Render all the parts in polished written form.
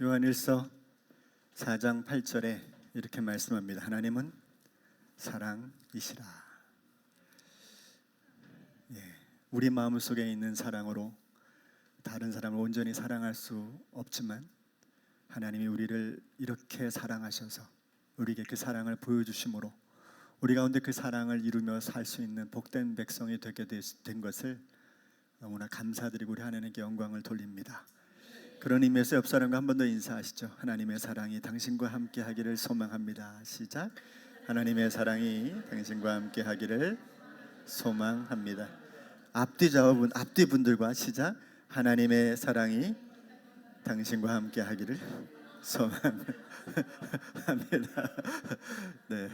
요한일서 4장 8절에 이렇게 말씀합니다. 하나님은 사랑이시라. 우리 마음속에 있는 사랑으로 다른 사람을 온전히 사랑할 수 없지만 하나님이 우리를 이렇게 사랑하셔서 우리에게 그 사랑을 보여주심으로 우리 가운데 그 사랑을 이루며 살 수 있는 복된 백성이 되게 된 것을 너무나 감사드리고 우리 하나님께 영광을 돌립니다. 그런 의미에서 옆 사람과 한 번 더 인사하시죠. 하나님의 사랑이 당신과 함께 하기를 소망합니다. 시작. 하나님의 사랑이 당신과 함께 하기를 소망합니다. 앞뒤 분들과 시작. 하나님의 사랑이 당신과 함께 하기를 소망합니다. 네.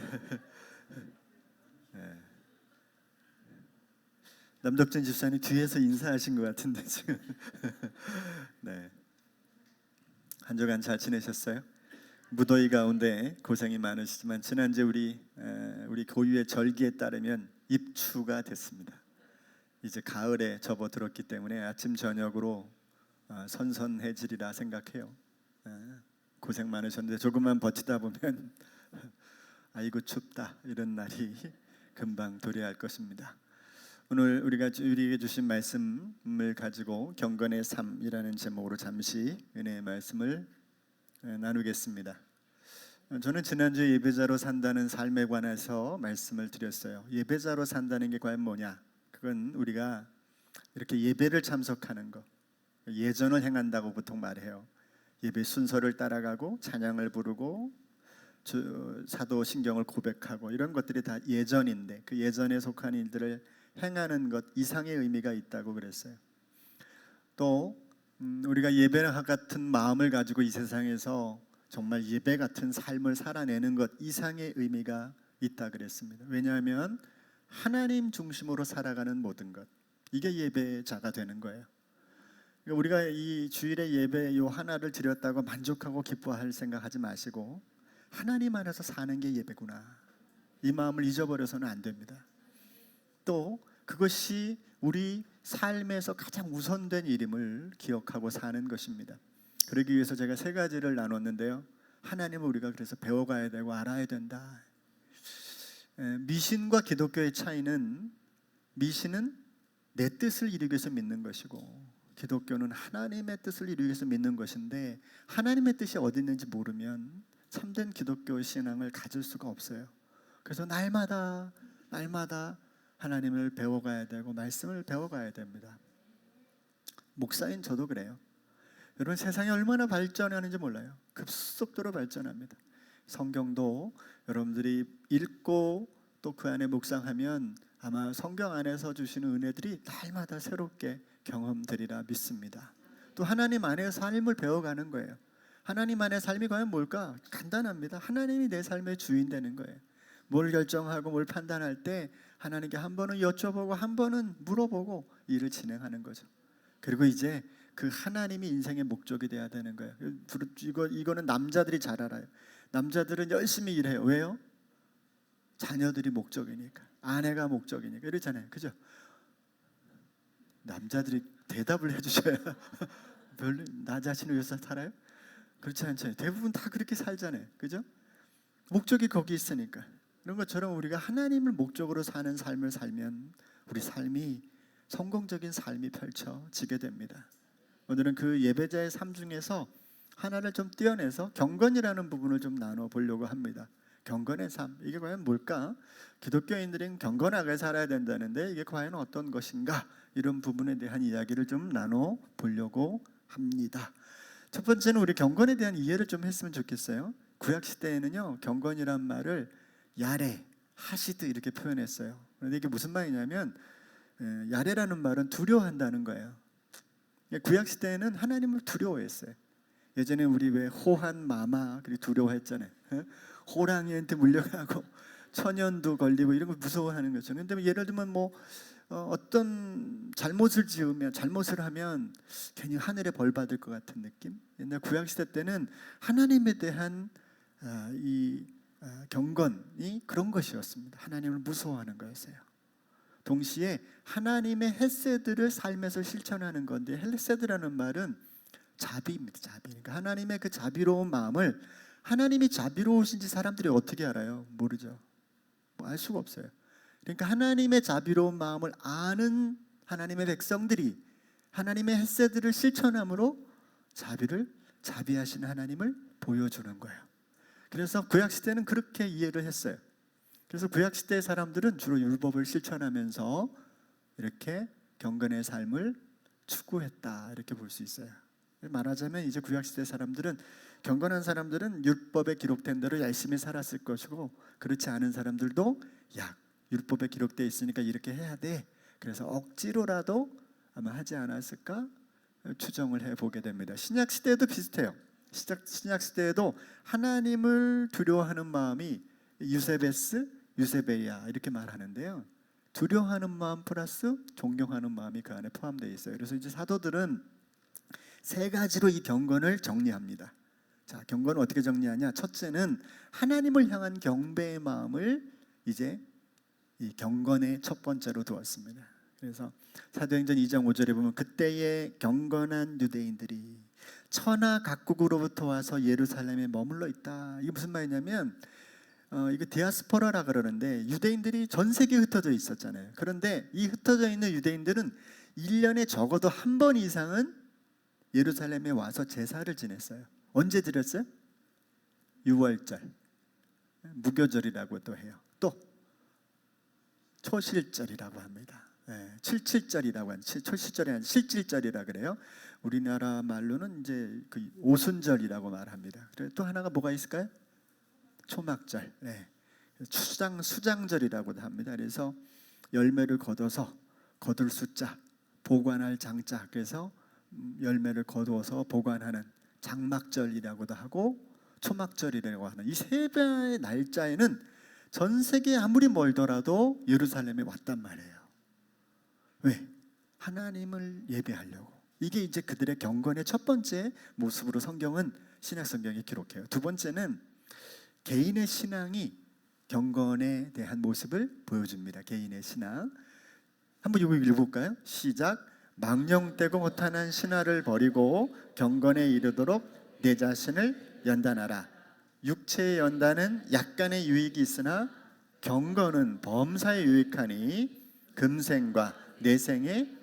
남덕진 집사님 뒤에서 인사하신 것 같은데 지금. 네. 한 주간 잘 지내셨어요? 무더위 가운데 고생이 많으시지만 지난주에 우리 고유의 절기에 따르면 입추가 됐습니다. 이제 가을에 접어들었기 때문에 아침 저녁으로 선선해지리라 생각해요. 고생 많으셨는데 조금만 버티다 보면 아이고 춥다 이런 날이 금방 도래할 것입니다. 오늘 우리에게 주신 말씀을 가지고 경건의 삶이라는 제목으로 잠시 은혜의 말씀을 나누겠습니다. 저는 지난주에 예배자로 산다는 삶에 관해서 말씀을 드렸어요. 예배자로 산다는 게 과연 뭐냐? 그건 우리가 이렇게 예배를 참석하는 것, 예전을 행한다고 보통 말해요. 예배 순서를 따라가고 찬양을 부르고 사도신경을 고백하고 이런 것들이 다 예전인데 그 예전에 속한 일들을 행하는 것 이상의 의미가 있다고 그랬어요. 또 우리가 예배와 같은 마음을 가지고 이 세상에서 정말 예배 같은 삶을 살아내는 것 이상의 의미가 있다 그랬습니다. 왜냐하면 하나님 중심으로 살아가는 모든 것, 이게 예배자가 되는 거예요. 그러니까 우리가 이 주일에 예배 요 하나를 드렸다고 만족하고 기뻐할 생각하지 마시고 하나님 안에서 사는 게 예배구나, 이 마음을 잊어버려서는 안 됩니다. 또 그것이 우리 삶에서 가장 우선된 일임을 기억하고 사는 것입니다. 그러기 위해서 제가 세 가지를 나눴는데요. 하나님을 우리가 그래서 배워가야 되고 알아야 된다. 미신과 기독교의 차이는, 미신은 내 뜻을 이루기 위해서 믿는 것이고 기독교는 하나님의 뜻을 이루기 위해서 믿는 것인데, 하나님의 뜻이 어디 있는지 모르면 참된 기독교 신앙을 가질 수가 없어요. 그래서 날마다 하나님을 배워가야 되고 말씀을 배워가야 됩니다. 목사인 저도 그래요. 여러분, 세상이 얼마나 발전하는지 몰라요. 급속도로 발전합니다. 성경도 여러분들이 읽고 또 그 안에 묵상하면 아마 성경 안에서 주시는 은혜들이 날마다 새롭게 경험되리라 믿습니다. 또 하나님 안에 삶을 배워가는 거예요. 하나님 안의 삶이 과연 뭘까? 간단합니다. 하나님이 내 삶의 주인 되는 거예요. 뭘 결정하고 뭘 판단할 때 하나님께 한 번은 여쭤보고 한 번은 물어보고 일을 진행하는 거죠. 그리고 이제 그 하나님이 인생의 목적이 돼야 되는 거예요. 이거는 남자들이 잘 알아요. 남자들은 열심히 일해요. 왜요? 자녀들이 목적이니까, 아내가 목적이니까. 이러잖아요. 그죠? 남자들이 대답을 해주셔야 별로 나 자신을 위해서 살아요? 그렇지 않잖아요. 대부분 다 그렇게 살잖아요. 그죠? 목적이 거기 있으니까. 이런 것처럼 우리가 하나님을 목적으로 사는 삶을 살면 우리 삶이 성공적인 삶이 펼쳐지게 됩니다. 오늘은 그 예배자의 삶 중에서 하나를 좀 떼어내서 경건이라는 부분을 좀 나눠보려고 합니다. 경건의 삶, 이게 과연 뭘까? 기독교인들은 경건하게 살아야 된다는데 이게 과연 어떤 것인가? 이런 부분에 대한 이야기를 좀 나눠보려고 합니다. 첫 번째는 우리 경건에 대한 이해를 좀 했으면 좋겠어요. 구약시대에는요, 경건이란 말을 야레, 하시드 이렇게 표현했어요. 그런데 이게 무슨 말이냐면 야레라는 말은 두려워한다는 거예요. 구약시대에는 하나님을 두려워했어요. 예전에 우리 왜 호한 마마 그리고 두려워했잖아요. 호랑이한테 물려가고 천연두 걸리고 이런 걸 무서워하는 거죠. 그런데 예를 들면 어떤 잘못을 하면 괜히 하늘에 벌 받을 것 같은 느낌. 옛날 구약시대 때는 하나님에 대한 경건이 그런 것이었습니다. 하나님을 무서워하는 거였어요. 동시에 하나님의 헤세드를 삶에서 실천하는 건데, 헤세드라는 말은 자비입니다. 자비. 그러니까 하나님의 그 자비로운 마음을, 하나님이 자비로우신지 사람들이 어떻게 알아요? 모르죠. 뭐 알 수가 없어요. 그러니까 하나님의 자비로운 마음을 아는 하나님의 백성들이 하나님의 헷세들을 실천함으로 자비하신 하나님을 보여주는 거예요. 그래서 구약시대는 그렇게 이해를 했어요. 그래서 구약시대 사람들은 주로 율법을 실천하면서 이렇게 경건의 삶을 추구했다, 이렇게 볼 수 있어요. 말하자면 이제 구약시대 사람들은, 경건한 사람들은 율법에 기록된 대로 열심히 살았을 것이고, 그렇지 않은 사람들도 율법에 기록되어 있으니까 이렇게 해야 돼, 그래서 억지로라도 아마 하지 않았을까 추정을 해보게 됩니다. 신약시대에도 비슷해요. 신약시대에도 하나님을 두려워하는 마음이 유세베스, 유세베야 이렇게 말하는데요, 두려워하는 마음 플러스 존경하는 마음이 그 안에 포함되어 있어요. 그래서 이제 사도들은 세 가지로 이 경건을 정리합니다. 자, 경건을 어떻게 정리하냐? 첫째는 하나님을 향한 경배의 마음을 이제 이 경건의 첫 번째로 두었습니다. 그래서 사도행전 2장 5절에 보면, 그때의 경건한 유대인들이 천하 각국으로부터 와서 예루살렘에 머물러 있다. 이게 무슨 말이냐면, 이거 디아스포라라 그러는데, 유대인들이 전 세계에 흩어져 있었잖아요. 그런데 이 흩어져 있는 유대인들은 1년에 적어도 한 번 이상은 예루살렘에 와서 제사를 지냈어요. 언제 드렸어요? 유월절, 무교절이라고도 해요. 또 초실절이라고 합니다. 칠칠절이라고 하는, 초실절이 아니라 실질절이라 그래요. 우리나라 말로는 이제 그 오순절이라고 말합니다. 그리고 또 하나가 뭐가 있을까요? 초막절, 수장절이라고도 합니다. 그래서 열매를 거둬서, 거둘 숫자, 보관할 장자, 그래서 열매를 거두어서 보관하는 장막절이라고도 하고 초막절이라고 하는 이 세 배의 날짜에는 전 세계에 아무리 멀더라도 예루살렘에 왔단 말이에요. 왜? 하나님을 예배하려고. 이게 이제 그들의 경건의 첫 번째 모습으로 신약 성경이 기록해요. 두 번째는 개인의 신앙이 경건에 대한 모습을 보여줍니다. 개인의 신앙. 한번 이거 읽어볼까요? 시작. 망령되고 못하는 신화를 버리고 경건에 이르도록 내 자신을 연단하라. 육체의 연단은 약간의 유익이 있으나 경건은 범사에 유익하니 금생과 내생의,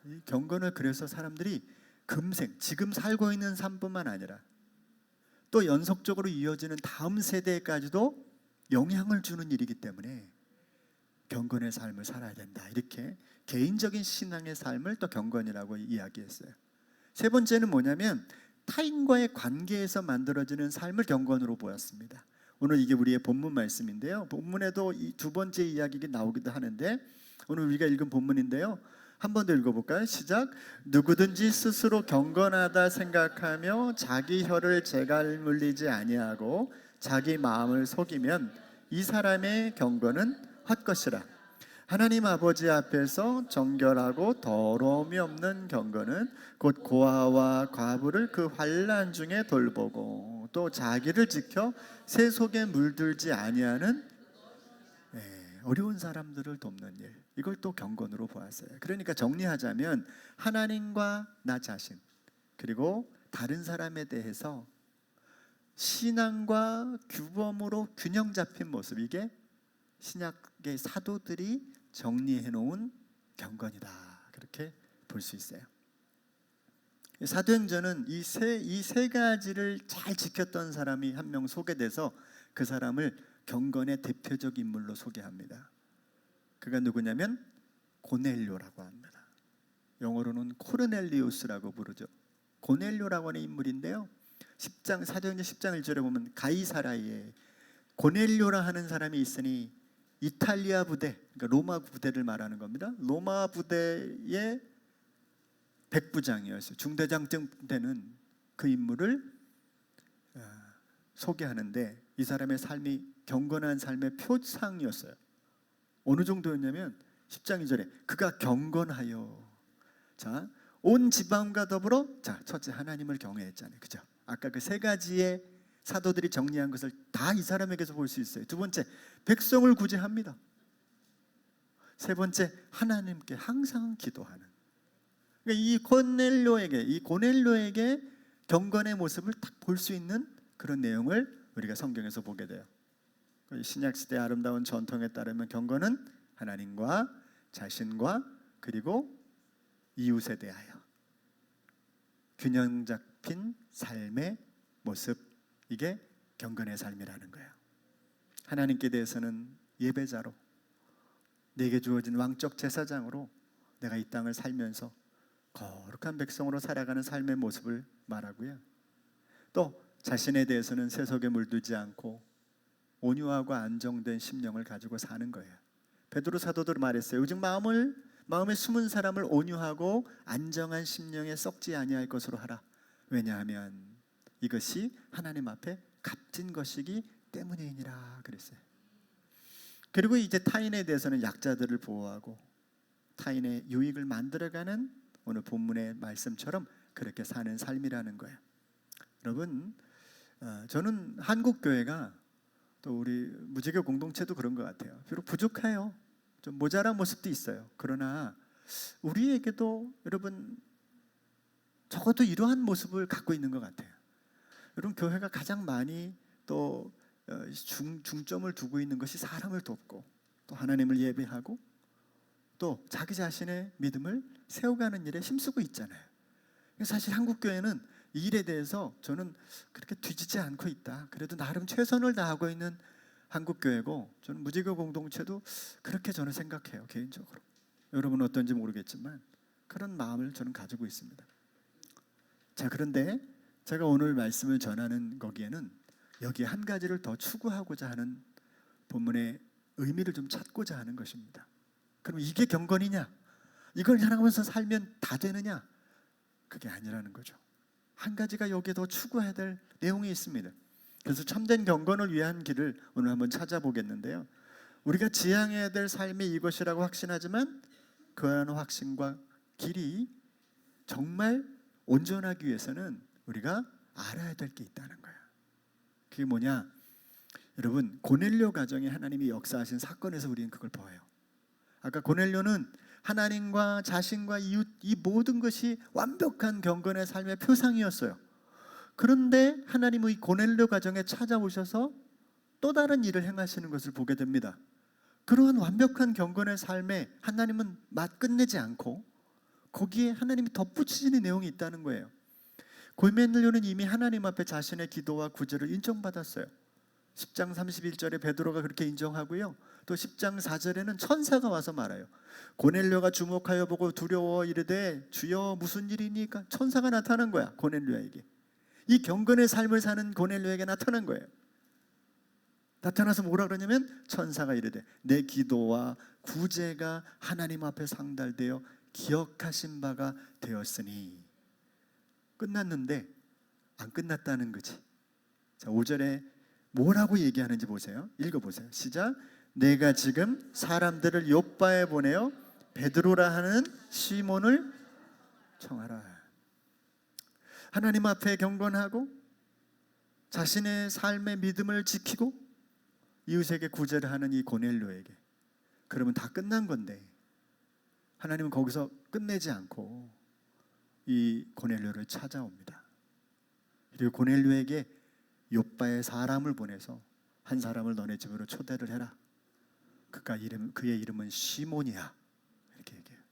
이 경건을 그래서 사람들이 금생, 지금 살고 있는 삶뿐만 아니라 또 연속적으로 이어지는 다음 세대까지도 영향을 주는 일이기 때문에 경건의 삶을 살아야 된다, 이렇게 개인적인 신앙의 삶을 또 경건이라고 이야기했어요. 세 번째는 뭐냐면 타인과의 관계에서 만들어지는 삶을 경건으로 보았습니다. 오늘 이게 우리의 본문 말씀인데요, 본문에도 이 두 번째 이야기가 나오기도 하는데, 오늘 우리가 읽은 본문인데요, 한 번 더 읽어볼까요? 시작. 누구든지 스스로 경건하다 생각하며 자기 혀를 재갈 물리지 아니하고 자기 마음을 속이면 이 사람의 경건은 헛것이라. 하나님 아버지 앞에서 정결하고 더러움이 없는 경건은 곧 고아와 과부를 그 환난 중에 돌보고 또 자기를 지켜 새 속에 물들지 아니하는, 어려운 사람들을 돕는 일, 이걸 또 경건으로 보았어요. 그러니까 정리하자면 하나님과 나 자신, 그리고 다른 사람에 대해서 신앙과 규범으로 균형 잡힌 모습, 이게 신약의 사도들이 정리해 놓은 경건이다, 그렇게 볼 수 있어요. 사도행전은 이 세 가지를 잘 지켰던 사람이 한 명 소개돼서 그 사람을 경건의 대표적 인물로 소개합니다. 그가 누구냐면 고넬료라고 합니다. 영어로는 코르넬리우스라고 부르죠. 고넬료라고 하는 인물인데요, 사도행전 10장 1절에 보면 가이사라에 고넬료라 하는 사람이 있으니 이탈리아 부대, 그러니까 로마 부대를 말하는 겁니다. 로마 부대의 백부장이었어요. 중대장쯤 되는 그 인물을 소개하는데, 이 사람의 삶이 경건한 삶의 표상이었어요. 어느 정도였냐면 10장 2절에 그가 경건하여, 자, 온 지방과 더불어, 자, 첫째 하나님을 경외했잖아요. 그죠? 아까 그 세 가지의 사도들이 정리한 것을 다 이 사람에게서 볼 수 있어요. 두 번째, 백성을 구제합니다. 세 번째, 하나님께 항상 기도하는. 그러니까 이 고넬료에게 경건의 모습을 딱 볼 수 있는 그런 내용을 우리가 성경에서 보게 돼요. 신약 시대의 아름다운 전통에 따르면 경건은 하나님과 자신과 그리고 이웃에 대하여 균형 잡힌 삶의 모습, 이게 경건의 삶이라는 거예요. 하나님께 대해서는 예배자로, 내게 주어진 왕적 제사장으로 내가 이 땅을 살면서 거룩한 백성으로 살아가는 삶의 모습을 말하고요. 또 자신에 대해서는 세속에 물들지 않고 온유하고 안정된 심령을 가지고 사는 거예요. 베드로 사도도 말했어요. 오직 마음에 숨은 사람을 온유하고 안정한 심령에 썩지 아니할 것으로 하라. 왜냐하면 이것이 하나님 앞에 값진 것이기 때문이니라 그랬어요. 그리고 이제 타인에 대해서는 약자들을 보호하고 타인의 유익을 만들어가는 오늘 본문의 말씀처럼 그렇게 사는 삶이라는 거예요. 여러분, 저는 한국 교회가 또 우리 무지개 공동체도 그런 것 같아요. 비록 부족해요. 좀 모자란 모습도 있어요. 그러나 우리에게도 여러분 적어도 이러한 모습을 갖고 있는 것 같아요. 여러분, 교회가 가장 많이 또 중점을 두고 있는 것이 사람을 돕고 또 하나님을 예배하고 또 자기 자신의 믿음을 세워가는 일에 힘쓰고 있잖아요. 사실 한국 교회는 이 일에 대해서 저는 그렇게 뒤지지 않고 있다. 그래도 나름 최선을 다하고 있는 한국 교회고, 저는 무지개 공동체도 그렇게 저는 생각해요. 개인적으로. 여러분은 어떤지 모르겠지만 그런 마음을 저는 가지고 있습니다. 자, 그런데 제가 오늘 말씀을 전하는 거기에는 여기에 한 가지를 더 추구하고자 하는 본문의 의미를 좀 찾고자 하는 것입니다. 그럼 이게 경건이냐? 이걸 향하면서 살면 다 되느냐? 그게 아니라는 거죠. 한 가지가 여기에 더 추구해야 될 내용이 있습니다. 그래서 참된 경건을 위한 길을 오늘 한번 찾아보겠는데요. 우리가 지향해야 될 삶이 이것이라고 확신하지만 그러한 확신과 길이 정말 온전하기 위해서는 우리가 알아야 될 게 있다는 거예요. 그게 뭐냐? 여러분, 고넬료 가정에 하나님이 역사하신 사건에서 우리는 그걸 보아요. 아까 고넬료는 하나님과 자신과 이웃, 이 모든 것이 완벽한 경건의 삶의 표상이었어요. 그런데 하나님의 고넬료 가정에 찾아오셔서 또 다른 일을 행하시는 것을 보게 됩니다. 그러한 완벽한 경건의 삶에 하나님은 맛 끝내지 않고 거기에 하나님이 덧붙이시는 내용이 있다는 거예요. 고넬료는 이미 하나님 앞에 자신의 기도와 구제를 인정받았어요. 10장 31절에 베드로가 그렇게 인정하고요. 또 10장 4절에는 천사가 와서 말해요. 고넬료가 주목하여 보고 두려워 이르되 주여 무슨 일이니까? 천사가 나타난 거야. 고넬료에게. 이 경건의 삶을 사는 고넬료에게 나타난 거예요. 나타나서 뭐라 그러냐면 천사가 이르되 내 기도와 구제가 하나님 앞에 상달되어 기억하신 바가 되었으니. 끝났는데 안 끝났다는 거지. 자, 5절에 뭐라고 얘기하는지 보세요. 읽어보세요. 시작. 내가 지금 사람들을 요빠에 보내어 베드로라 하는 시몬을 청하라. 하나님 앞에 경건하고 자신의 삶의 믿음을 지키고 이웃에게 구제를 하는 이 고넬료에게, 그러면 다 끝난 건데 하나님은 거기서 끝내지 않고 이 고넬료를 찾아옵니다. 그리고 고넬료에게 요빠의 사람을 보내서 한 사람을 너네 집으로 초대를 해라. 그의 이름은 시몬이야. 이렇게 얘기해요.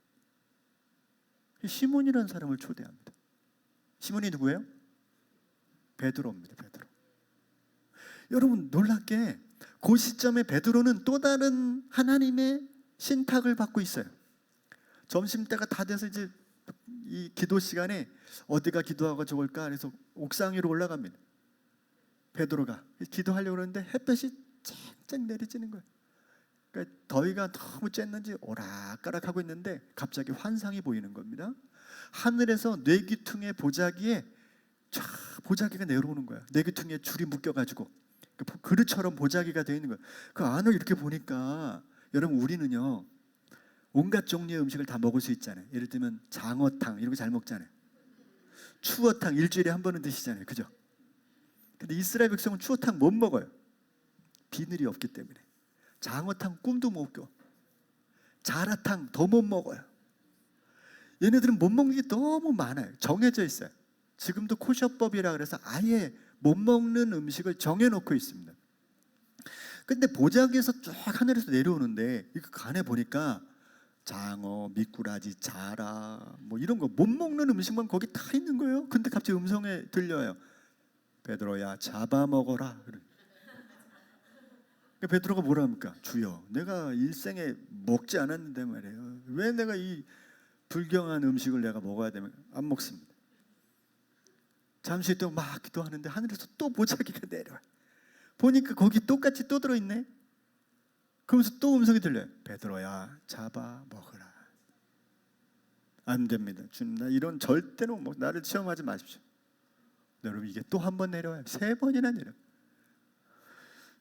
시몬이라는 사람을 초대합니다. 시몬이 누구예요? 베드로입니다. 베드로. 여러분, 놀랍게 그 시점에 베드로는 또 다른 하나님의 신탁을 받고 있어요. 점심때가 다 돼서 이제 이 기도 시간에 어디가 기도하고 좋을까 그래서 옥상 위로 올라갑니다. 베드로가 기도하려고 그러는데 햇볕이 쨍쨍 내리쬐는 거예요. 그러니까 더위가 너무 쬐는지 오락가락하고 있는데 갑자기 환상이 보이는 겁니다. 하늘에서 뇌기퉁의 보자기에 쫙 보자기가 내려오는 거야. 뇌기퉁에 줄이 묶여가지고 그릇처럼 보자기가 되어 있는 거야. 그 안을 이렇게 보니까 여러분, 우리는요 온갖 종류의 음식을 다 먹을 수 있잖아요. 예를 들면 장어탕 이런 거 잘 먹잖아요. 추어탕 일주일에 한 번은 드시잖아요. 그죠? 근데 이스라엘 백성은 추어탕 못 먹어요. 비늘이 없기 때문에. 장어탕 꿈도 못 껴. 자라탕 더 못 먹어요. 얘네들은 못 먹는 게 너무 많아요. 정해져 있어요. 지금도 코셔법이라 그래서 아예 못 먹는 음식을 정해놓고 있습니다. 근데 보자기에서 쫙 하늘에서 내려오는데 이거 간에 보니까 장어, 미꾸라지, 자라 뭐 이런 거 못 먹는 음식만 거기 다 있는 거예요. 근데 갑자기 음성에 들려요. 베드로야 잡아먹어라. 베드로가 뭐라 합니까? 주여, 내가 일생에 먹지 않았는데 말이에요. 왜 내가 이 불경한 음식을 내가 먹어야 되면 안 먹습니다. 잠시 또 막 기도하는데 하늘에서 또 보자기가 내려와요. 보니까 거기 똑같이 또 들어있네. 그러면서 또 음성이 들려요. 베드로야 잡아 먹으라. 안 됩니다. 주님, 나 이런 절대로 나를 시험하지 마십시오. 여러분, 이게 또 한 번 내려와요. 3번이나 내려.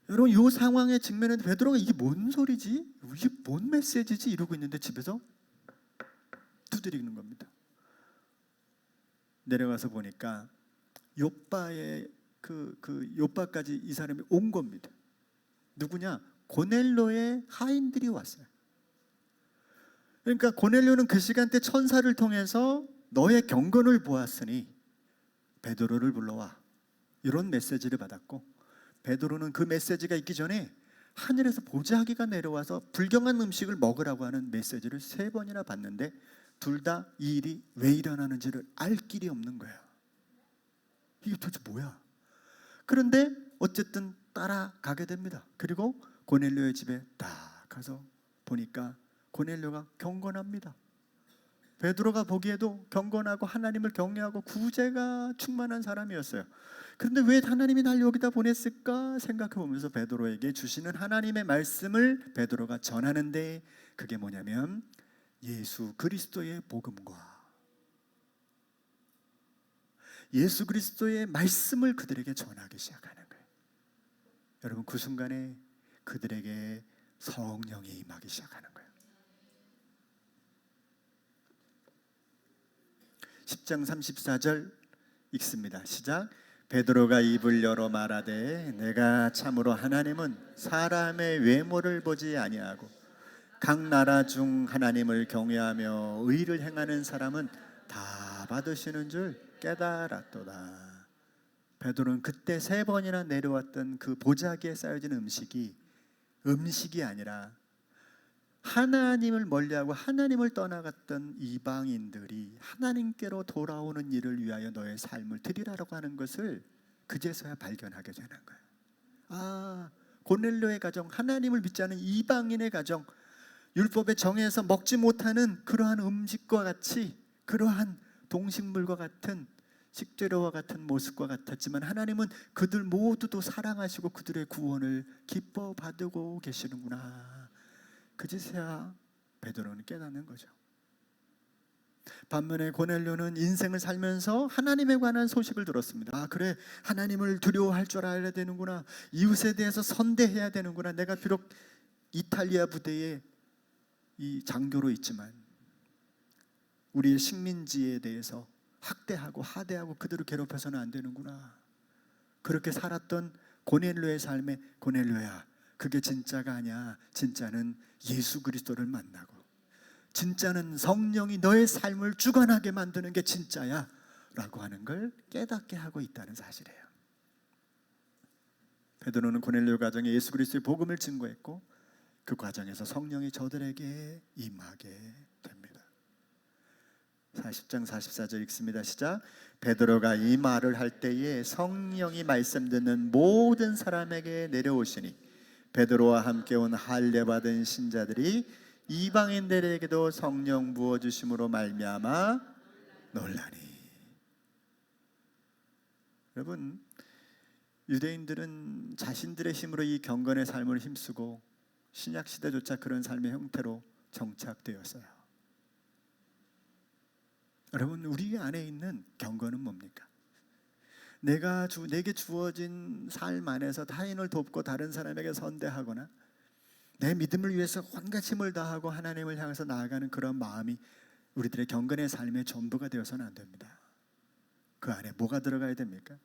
여러분, 이 상황에 직면했는데 베드로가 이게 뭔 소리지? 이게 뭔 메시지지? 이러고 있는데 집에서 두드리는 겁니다. 내려가서 보니까 요빠의 그 요빠까지 이 사람이 온 겁니다. 누구냐? 고넬료의 하인들이 왔어요. 그러니까 고넬료는 그 시간대 천사를 통해서 너의 경건을 보았으니 베드로를 불러와, 이런 메시지를 받았고, 베드로는 그 메시지가 있기 전에 하늘에서 보자기가 내려와서 불경한 음식을 먹으라고 하는 메시지를 3번이나 받는데 둘 다 이 일이 왜 일어나는지를 알 길이 없는 거예요. 이게 도대체 뭐야? 그런데 어쨌든 따라가게 됩니다. 그리고 고넬료의 집에 딱 가서 보니까 고넬료가 경건합니다. 베드로가 보기에도 경건하고 하나님을 경외하고 구제가 충만한 사람이었어요. 그런데 왜 하나님이 날 여기다 보냈을까 생각해 보면서 베드로에게 주시는 하나님의 말씀을 베드로가 전하는데, 그게 뭐냐면 예수 그리스도의 복음과 예수 그리스도의 말씀을 그들에게 전하기 시작하는 거예요. 여러분, 그 순간에 그들에게 성령이 임하기 시작하는 거예요. 10장 34절 읽습니다. 시작. 베드로가 입을 열어 말하되 내가 참으로 하나님은 사람의 외모를 보지 아니하고 각 나라 중 하나님을 경외하며 의를 행하는 사람은 다 받으시는 줄 깨달았도다. 베드로는 그때 3번이나 내려왔던 그 보자기에 쌓여진 음식이 아니라 하나님을 멀리하고 하나님을 떠나갔던 이방인들이 하나님께로 돌아오는 일을 위하여 너의 삶을 드리라고 하는 것을 그제서야 발견하게 되는 거예요. 아, 고넬료의 가정, 하나님을 믿지 않은 이방인의 가정, 율법에 정해서 먹지 못하는 그러한 음식과 같이, 그러한 동식물과 같은 식재료와 같은 모습과 같았지만 하나님은 그들 모두도 사랑하시고 그들의 구원을 기뻐 받고 계시는구나. 그제서야 베드로는 깨닫는 거죠. 반면에 고넬료는 인생을 살면서 하나님에 관한 소식을 들었습니다. 아, 그래, 하나님을 두려워할 줄 알아야 되는구나. 이웃에 대해서 선대해야 되는구나. 내가 비록 이탈리아 부대에 이 장교로 있지만 우리의 식민지에 대해서 학대하고 하대하고 그들을 괴롭혀서는 안 되는구나. 그렇게 살았던 고넬료의 삶에, 고넬료야, 그게 진짜가 아니야. 진짜는 예수 그리스도를 만나고, 진짜는 성령이 너의 삶을 주관하게 만드는 게 진짜야 라고 하는 걸 깨닫게 하고 있다는 사실이에요. 베드로는 고넬료 가정에 예수 그리스도의 복음을 증거했고 그 과정에서 성령이 저들에게 임하게 됩니다. 40장 44절 읽습니다. 시작. 베드로가 이 말을 할 때에 성령이 말씀 듣는 모든 사람에게 내려오시니 베드로와 함께 온 할례 받은 신자들이 이방인들에게도 성령 부어주심으로 말미암아 놀라니. 여러분, 유대인들은 자신들의 힘으로 이 경건의 삶을 힘쓰고 신약 시대조차 그런 삶의 형태로 정착되었어요. 여러분, 우리 안에 있는 경건은 뭡니까? 내게 주어진 삶 안에서 타인을 돕고 다른 사람에게 선대하거나 내 믿음을 위해서 온갖 힘을 다하고 하나님을 향해서 나아가는 그런 마음이 우리들의 경건의 삶의 전부가 되어서는 안 됩니다. 그 안에 뭐가 들어가야 됩니까?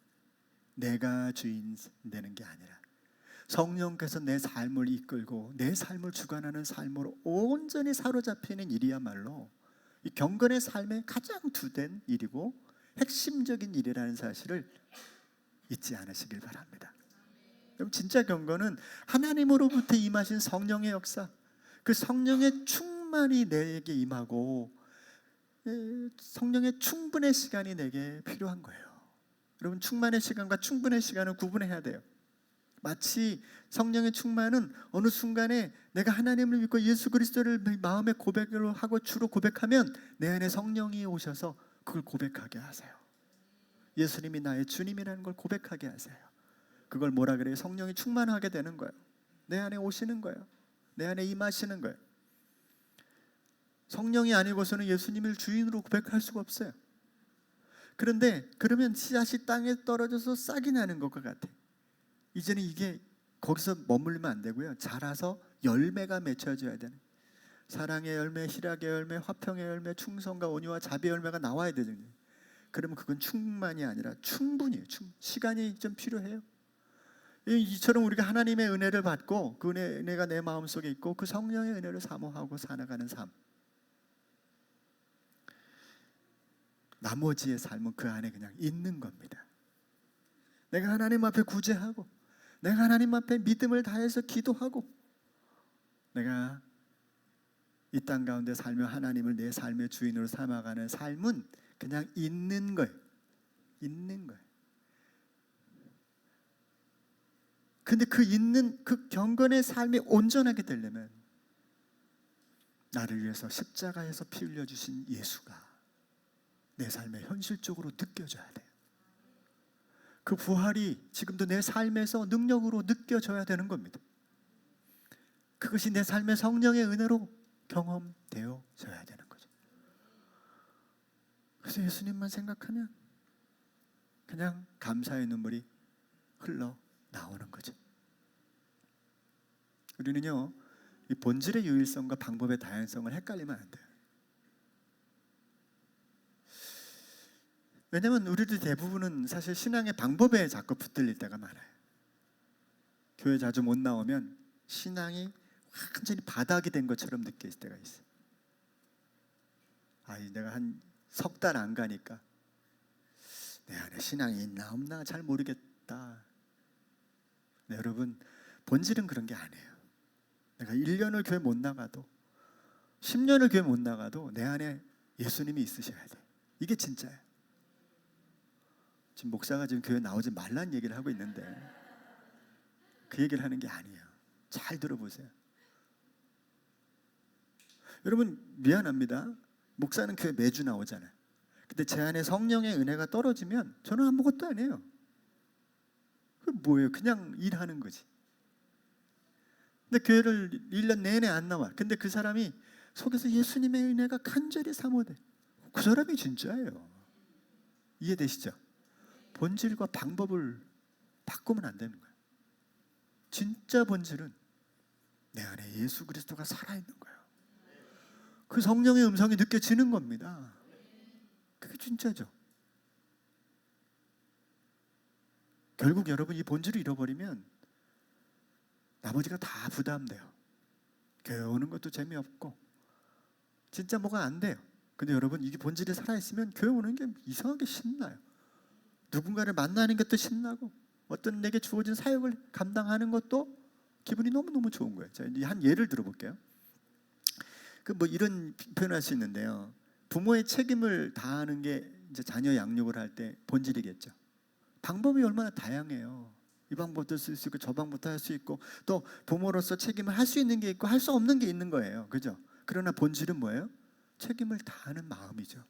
내가 주인 되는 게 아니라 성령께서 내 삶을 이끌고 내 삶을 주관하는 삶으로 온전히 사로잡히는 일이야말로 이 경건의 삶의 가장 주된 일이고 핵심적인 일이라는 사실을 잊지 않으시길 바랍니다. 그럼 진짜 경건은 하나님으로부터 임하신 성령의 역사, 그 성령의 충만이 내게 임하고 성령의 충분의 시간이 내게 필요한 거예요. 여러분, 충만의 시간과 충분의 시간을 구분해야 돼요. 마치 성령의 충만은 어느 순간에 내가 하나님을 믿고 예수 그리스도를 마음의 고백을 하고 주로 고백하면 내 안에 성령이 오셔서 그걸 고백하게 하세요. 예수님이 나의 주님이라는 걸 고백하게 하세요. 그걸 뭐라 그래요? 성령이 충만하게 되는 거예요. 내 안에 오시는 거예요. 내 안에 임하시는 거예요. 성령이 아니고서는 예수님을 주인으로 고백할 수가 없어요. 그런데 그러면 씨앗이 땅에 떨어져서 싹이 나는 것과 같아. 이제는 이게 거기서 머물면 안 되고요. 자라서 열매가 맺혀져야 되는, 사랑의 열매, 희락의 열매, 화평의 열매, 충성과 온유와 자비의 열매가 나와야 되거든요. 그러면 그건 충만이 아니라 충분이에요. 시간이 좀 필요해요. 이처럼 우리가 하나님의 은혜를 받고 그 은혜가 내 마음속에 있고 그 성령의 은혜를 사모하고 살아가는 삶, 나머지의 삶은 그 안에 그냥 있는 겁니다. 내가 하나님 앞에 구제하고, 내가 하나님 앞에 믿음을 다해서 기도하고, 내가 이 땅 가운데 살며 하나님을 내 삶의 주인으로 삼아가는 삶은 그냥 있는 거예요. 있는 거예요. 근데 그 있는 그 경건의 삶이 온전하게 되려면 나를 위해서 십자가에서 피 흘려주신 예수가 내 삶에 현실적으로 느껴져야 돼요. 그 부활이 지금도 내 삶에서 능력으로 느껴져야 되는 겁니다. 그것이 내 삶의 성령의 은혜로 경험되어져야 되는 거죠. 그래서 예수님만 생각하면 그냥 감사의 눈물이 흘러 나오는 거죠. 우리는요, 이 본질의 유일성과 방법의 다양성을 헷갈리면 안 돼요. 왜냐하면 우리들 대부분은 사실 신앙의 방법에 자꾸 붙들릴 때가 많아요. 교회 자주 못 나오면 신앙이 완전히 바닥이 된 것처럼 느껴질 때가 있어요. 내가 한 석 달 안 가니까 내 안에 신앙이 있나 없나 잘 모르겠다. 네, 여러분, 본질은 그런 게 아니에요. 내가 1년을 교회 못 나가도 10년을 교회 못 나가도 내 안에 예수님이 있으셔야 돼. 이게 진짜예요. 지금 목사가 지금 교회 나오지 말라는 얘기를 하고 있는데 그 얘기를 하는 게 아니에요. 잘 들어보세요. 여러분, 미안합니다. 목사는 교회 매주 나오잖아요. 근데 제 안에 성령의 은혜가 떨어지면 저는 아무것도 안 해요. 그 뭐예요? 그냥 일하는 거지. 근데 교회를 1년 내내 안 나와. 근데 그 사람이 속에서 예수님의 은혜가 간절히 사모돼. 그 사람이 진짜예요. 이해되시죠? 본질과 방법을 바꾸면 안 되는 거예요. 진짜 본질은 내 안에 예수 그리스도가 살아있는 거예요. 그 성령의 음성이 느껴지는 겁니다. 그게 진짜죠. 결국 여러분, 이 본질을 잃어버리면 나머지가 다 부담돼요. 교회 오는 것도 재미없고 진짜 뭐가 안 돼요. 근데 여러분, 이게 본질이 살아있으면 교회 오는 게 이상하게 신나요. 누군가를 만나는 것도 신나고 어떤 내게 주어진 사역을 감당하는 것도 기분이 너무너무 좋은 거예요. 자, 이제 한 예를 들어볼게요. 이런 표현할 수 있는데요. 부모의 책임을 다하는 게 이제 자녀 양육을 할 때 본질이겠죠. 방법이 얼마나 다양해요. 이 방법도 쓸 수 있고 저 방법도 할 수 있고 또 부모로서 책임을 할 수 있는 게 있고 할 수 없는 게 있는 거예요. 그죠? 그러나 본질은 뭐예요? 책임을 다하는 마음이죠.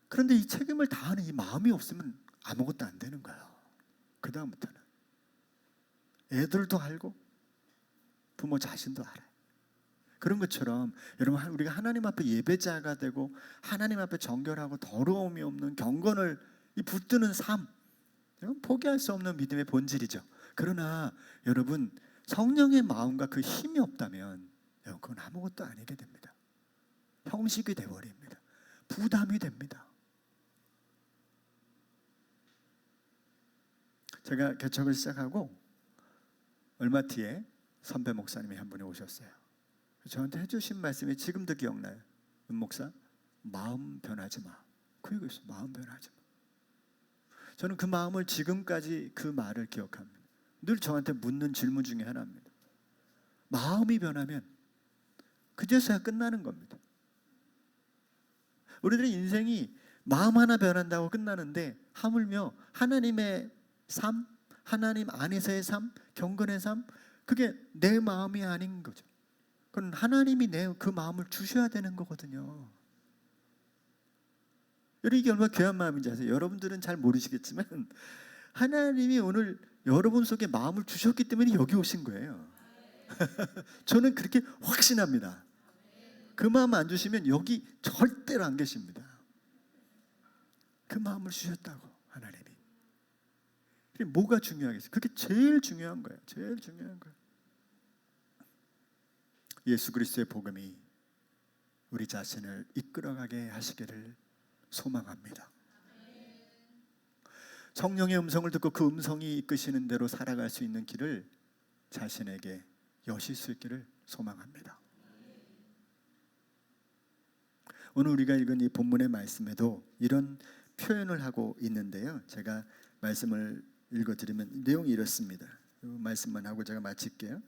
그런데 이 책임을 다하는 이 마음이 없으면 아무것도 안 되는 거예요. 그 다음부터는 애들도 알고 부모 자신도 알아요. 그런 것처럼 여러분, 우리가 하나님 앞에 예배자가 되고 하나님 앞에 정결하고 더러움이 없는 경건을 붙드는 삶, 포기할 수 없는 믿음의 본질이죠. 그러나 여러분, 성령의 마음과 그 힘이 없다면 그건 아무것도 아니게 됩니다. 형식이 되어버립니다. 부담이 됩니다. 제가 개척을 시작하고 얼마 뒤에 선배 목사님이 한 분이 오셨어요. 저한테 해주신 말씀이 지금도 기억나요. 은 목사, 마음 변하지 마. 그 얘기였어요. 마음 변하지 마. 저는 그 마음을 지금까지 그 말을 기억합니다. 늘 저한테 묻는 질문 중에 하나입니다. 마음이 변하면 그제서야 끝나는 겁니다. 우리들의 인생이 마음 하나 변한다고 끝나는데 하물며 하나님의 삶, 하나님 안에서의 삶, 경건의 삶, 그게 내 마음이 아닌 거죠. 그건 하나님이 내 그 마음을 주셔야 되는 거거든요. 여러분, 이게 얼마나 귀한 마음인지 아세요? 여러분들은 잘 모르시겠지만 하나님이 오늘 여러분 속에 마음을 주셨기 때문에 여기 오신 거예요. 저는 그렇게 확신합니다. 그 마음 안 주시면 여기 절대로 안 계십니다. 그 마음을 주셨다고, 하나님이. 뭐가 중요하겠어요? 그게 제일 중요한 거예요. 제일 중요한 거예요. 예수 그리스도의 복음이 우리 자신을 이끌어가게 하시기를 소망합니다. 성령의 음성을 듣고 그 음성이 이끄시는 대로 살아갈 수 있는 길을 자신에게 여실 수 있기를 소망합니다. 오늘 우리가 읽은 이 본문의 말씀에도 이런 표현을 하고 있는데요. 제가 말씀을 읽어드리면 내용이 이렇습니다. 이 말씀만 하고 제가 마칠게요.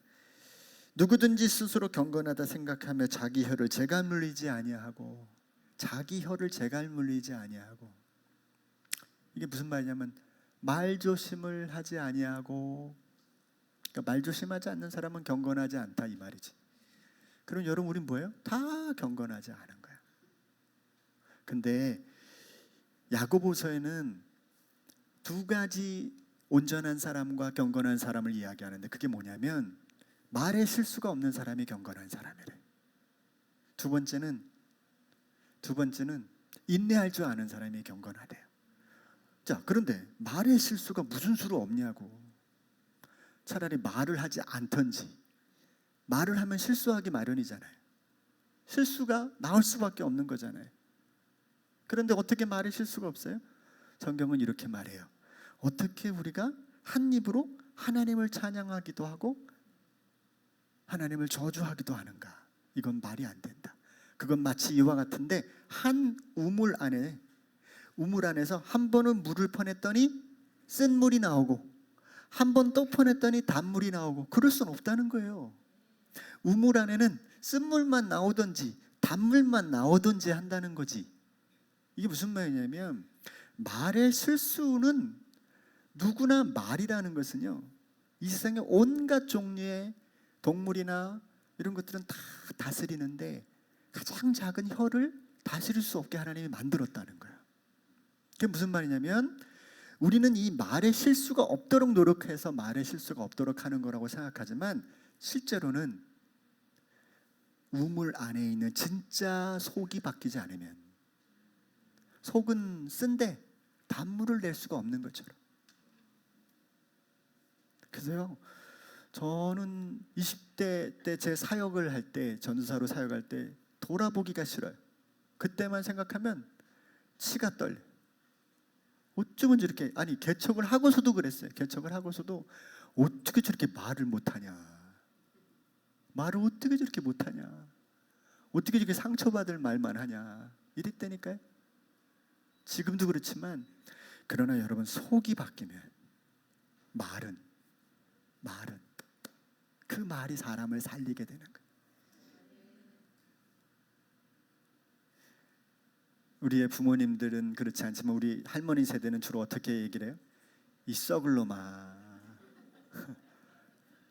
누구든지 스스로 경건하다 생각하며 자기 혀를 재갈 물리지 아니하고, 자기 혀를 재갈 물리지 아니하고, 이게 무슨 말이냐면 말조심을 하지 아니하고, 그러니까 말조심하지 않는 사람은 경건하지 않다 이 말이지. 그럼 여러분, 우린 뭐예요? 다 경건하지 않은 거야. 근데 야고보서에는 두 가지 온전한 사람과 경건한 사람을 이야기하는데, 그게 뭐냐면 말에 실수가 없는 사람이 경건한 사람이래. 두 번째는 인내할 줄 아는 사람이 경건하대요. 자, 그런데 말에 실수가 무슨 수로 없냐고. 차라리 말을 하지 않던지. 말을 하면 실수하기 마련이잖아요. 실수가 나올 수밖에 없는 거잖아요. 그런데 어떻게 말에 실수가 없어요? 성경은 이렇게 말해요. 어떻게 우리가 한 입으로 하나님을 찬양하기도 하고 하나님을 저주하기도 하는가? 이건 말이 안 된다. 그건 마치 이와 같은데, 한 우물 안에서 한 번은 물을 퍼냈더니 쓴 물이 나오고 한 번 또 퍼냈더니 단물이 나오고, 그럴 수는 없다는 거예요. 우물 안에는 쓴 물만 나오든지 단물만 나오든지 한다는 거지. 이게 무슨 말이냐면, 말의 실수는 누구나, 말이라는 것은요, 이 세상에 온갖 종류의 동물이나 이런 것들은 다 다스리는데 가장 작은 혀를 다스릴 수 없게 하나님이 만들었다는 거예요. 그게 무슨 말이냐면, 우리는 이 말에 실수가 없도록 노력해서 말에 실수가 없도록 하는 거라고 생각하지만, 실제로는 우물 안에 있는 진짜 속이 바뀌지 않으면, 속은 쓴데 단물을 낼 수가 없는 것처럼. 그래서요, 저는 20대 때 제 사역을 할 때, 전도사로 사역할 때 돌아보기가 싫어요. 그때만 생각하면 치가 떨려. 어쩌면 저렇게, 아니 개척을 하고서도 그랬어요. 개척을 하고서도 어떻게 저렇게 말을 못하냐, 말을 어떻게 저렇게 못하냐, 어떻게 저렇게 상처받을 말만 하냐 이랬다니까요. 지금도 그렇지만, 그러나 여러분, 속이 바뀌면 말은 그 말이 사람을 살리게 되는 거예요. 우리의 부모님들은 그렇지 않지만 우리 할머니 세대는 주로 어떻게 얘기를 해요? 이 썩을 놈아.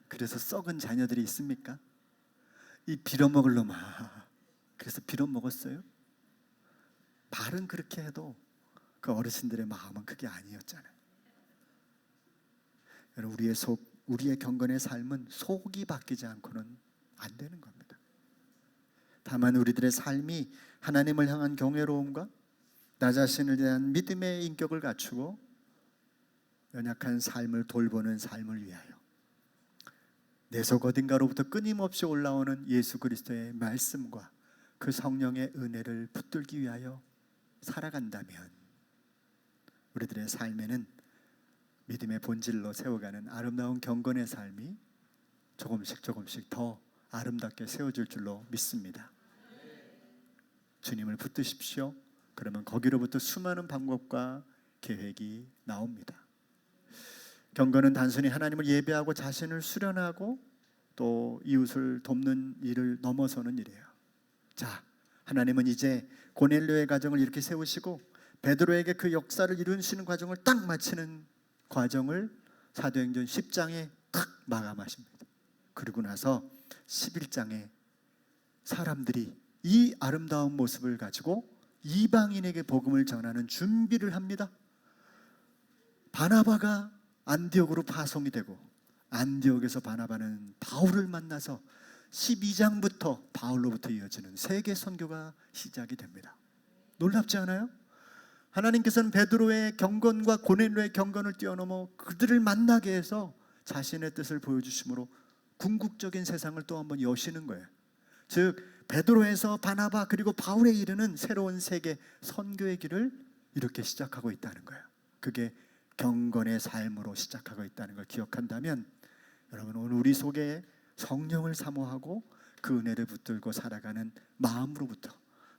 그래서 썩은 자녀들이 있습니까? 이 빌어먹을 놈아. 그래서 빌어먹었어요? 말은 그렇게 해도 그 어르신들의 마음은 그게 아니었잖아요. 여러분, 우리의 속, 우리의 경건의 삶은 속이 바뀌지 않고는 안 되는 겁니다. 다만 우리들의 삶이 하나님을 향한 경외로움과 나 자신을 대한 믿음의 인격을 갖추고 연약한 삶을 돌보는 삶을 위하여 내 속 어딘가로부터 끊임없이 올라오는 예수 그리스도의 말씀과 그 성령의 은혜를 붙들기 위하여 살아간다면, 우리들의 삶에는 믿음의 본질로 세워가는 아름다운 경건의 삶이 조금씩 더 아름답게 세워질 줄로 믿습니다. 주님을 붙드십시오. 그러면 거기로부터 수많은 방법과 계획이 나옵니다. 경건은 단순히 하나님을 예배하고 자신을 수련하고 또 이웃을 돕는 일을 넘어서는 일이에요. 자, 하나님은 이제 고넬료의 가정을 이렇게 세우시고 베드로에게 그 역사를 이루시는 과정을 딱 마치는 과정을 사도행전 10장에 딱 마감하십니다. 그리고 나서 11장에 사람들이 이 아름다운 모습을 가지고 이방인에게 복음을 전하는 준비를 합니다. 바나바가 안디옥으로 파송이 되고 안디옥에서 바나바는 바울을 만나서 12장부터 바울로부터 이어지는 세계 선교가 시작이 됩니다. 놀랍지 않아요? 하나님께서는 베드로의 경건과 고넬료의 경건을 뛰어넘어 그들을 만나게 해서 자신의 뜻을 보여주심으로 궁극적인 세상을 또 한번 여시는 거예요. 즉 베드로에서 바나바 그리고 바울에 이르는 새로운 세계 선교의 길을 이렇게 시작하고 있다는 거예요. 그게 경건의 삶으로 시작하고 있다는 걸 기억한다면 여러분 오늘 우리 속에 성령을 사모하고 그 은혜를 붙들고 살아가는 마음으로부터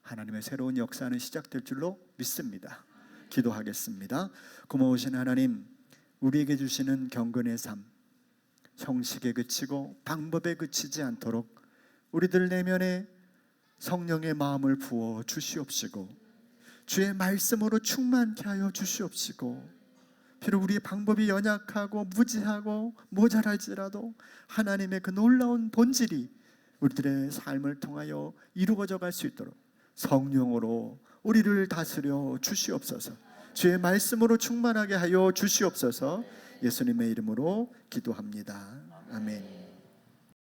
하나님의 새로운 역사는 시작될 줄로 믿습니다. 기도하겠습니다. 고마우신 하나님, 우리에게 주시는 경건의 삶, 형식에 그치고 방법에 그치지 않도록 우리들 내면에 성령의 마음을 부어 주시옵시고 주의 말씀으로 충만케 하여 주시옵시고 비록 우리의 방법이 연약하고 무지하고 모자랄지라도 하나님의 그 놀라운 본질이 우리들의 삶을 통하여 이루어져 갈 수 있도록 성령으로 우리를 다스려 주시옵소서. 주의 말씀으로 충만하게 하여 주시옵소서. 예수님의 이름으로 기도합니다. 아멘.